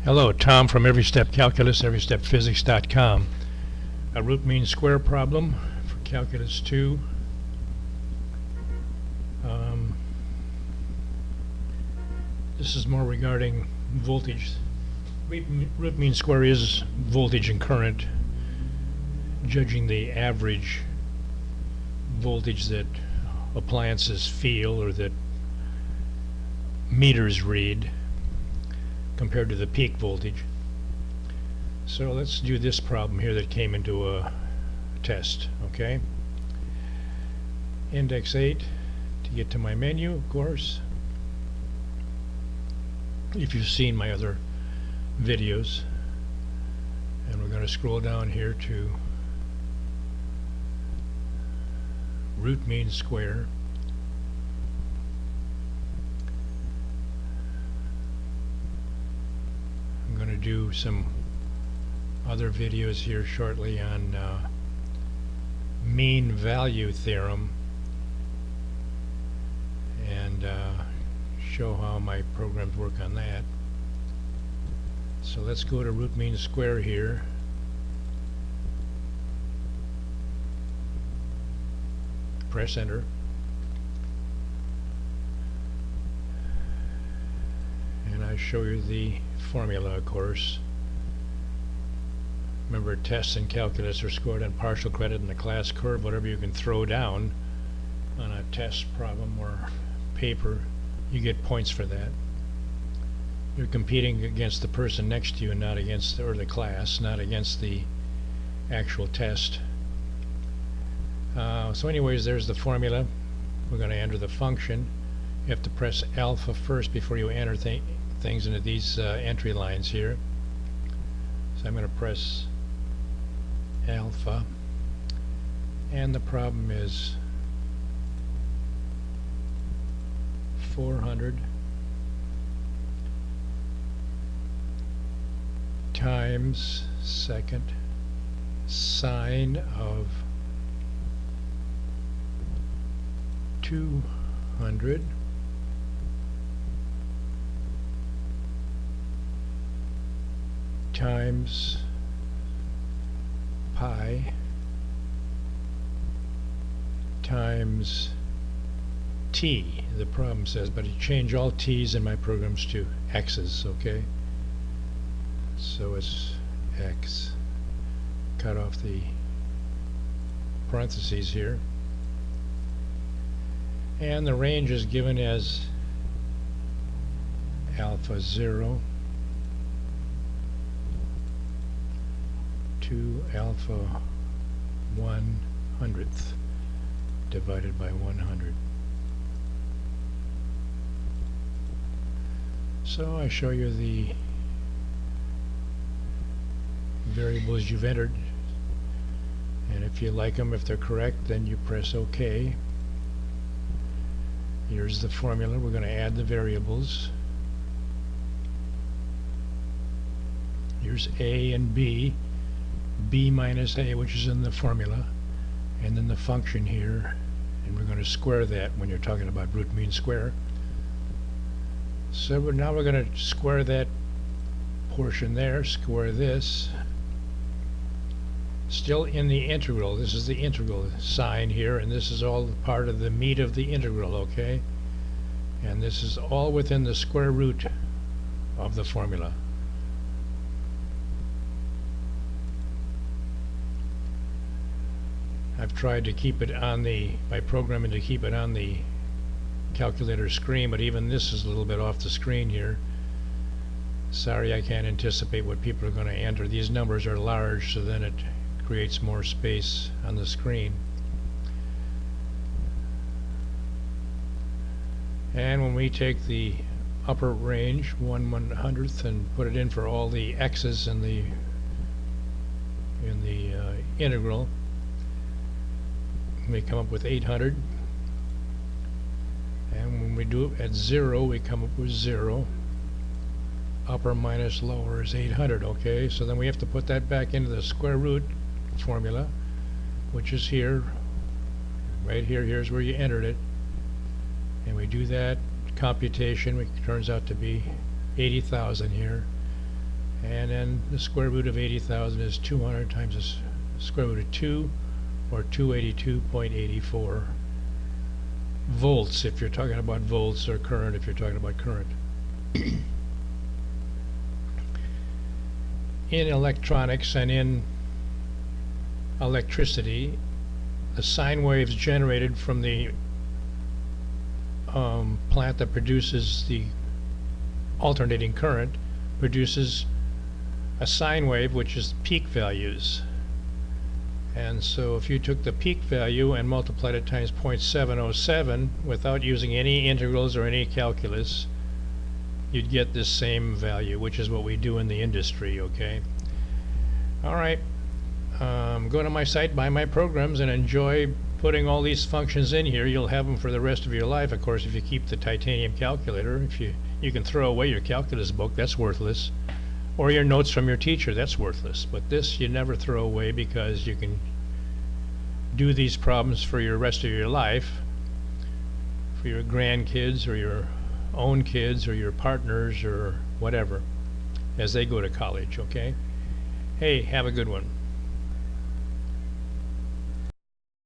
Hello, Tom from Every Step Calculus, everystepphysics.com. A root mean square problem for Calculus 2. This is more regarding voltage. Root mean square is voltage and current, judging the average voltage that appliances feel or that meters read compared to the peak voltage. So let's do this problem here that came into a test, okay? Index 8 to get to my menu, of course. If you've seen my other videos. And we're going to scroll down here to root mean square. I'm going to do some other videos here shortly on mean value theorem and show how my programs work on that. So let's go to root mean square here. Press enter. And I show you the formula, of course. Remember, tests in calculus are scored on partial credit in the class curve. Whatever you can throw down on a test problem or paper, you get points for that. You're competing against the person next to you and not against, or the class, not against the actual test. So anyways, there's the formula. We're going to enter the function. You have to press alpha first before you enter things into these entry lines here. So I'm going to press alpha, and the problem is 400 times second sine of 200 times pi times t, the problem says, but you change all t's in my programs to x's, okay? So it's x. Cut off the parentheses here. And the range is given as alpha 0 to alpha 1/100th divided by 100. So I show you the variables you've entered, and if you like them, if they're correct, then you press OK. Here's the formula. We're going to add the variables. Here's A and B. B minus A, which is in the formula, and then the function here, and we're going to square that when you're talking about root mean square. So now we're going to square that portion there, square this. Still in the integral. This is the integral sign here, and this is all part of the meat of the integral, okay? And this is all within the square root of the formula. I've tried to keep it on by programming to keep it on the calculator screen, but even this is a little bit off the screen here. Sorry, I can't anticipate what people are going to enter. These numbers are large, so then it creates more space on the screen. And when we take the upper range, 1/100th, and put it in for all the x's in the integral, we come up with 800. And when we do it at 0, we come up with 0. Upper minus lower is 800, okay? So then we have to put that back into the square root formula, which is here, right here. Here's where you entered it. And we do that computation, which turns out to be 80,000 here. And then the square root of 80,000 is 200 times the square root of 2, or 282.84 volts if you're talking about volts, or current if you're talking about current. In electronics and in electricity, the sine waves generated from the plant that produces the alternating current produces a sine wave, which is peak values. And so if you took the peak value and multiplied it times 0.707 without using any integrals or any calculus, you'd get this same value, which is what we do in the industry, okay? All right, go to my site, buy my programs, and enjoy putting all these functions in here. You'll have them for the rest of your life, of course, if you keep the titanium calculator. If you can throw away your calculus book, that's worthless. Or your notes from your teacher, that's worthless. But this you never throw away, because you can do these problems for your rest of your life, for your grandkids or your own kids or your partners or whatever, as they go to college, okay? Hey, have a good one.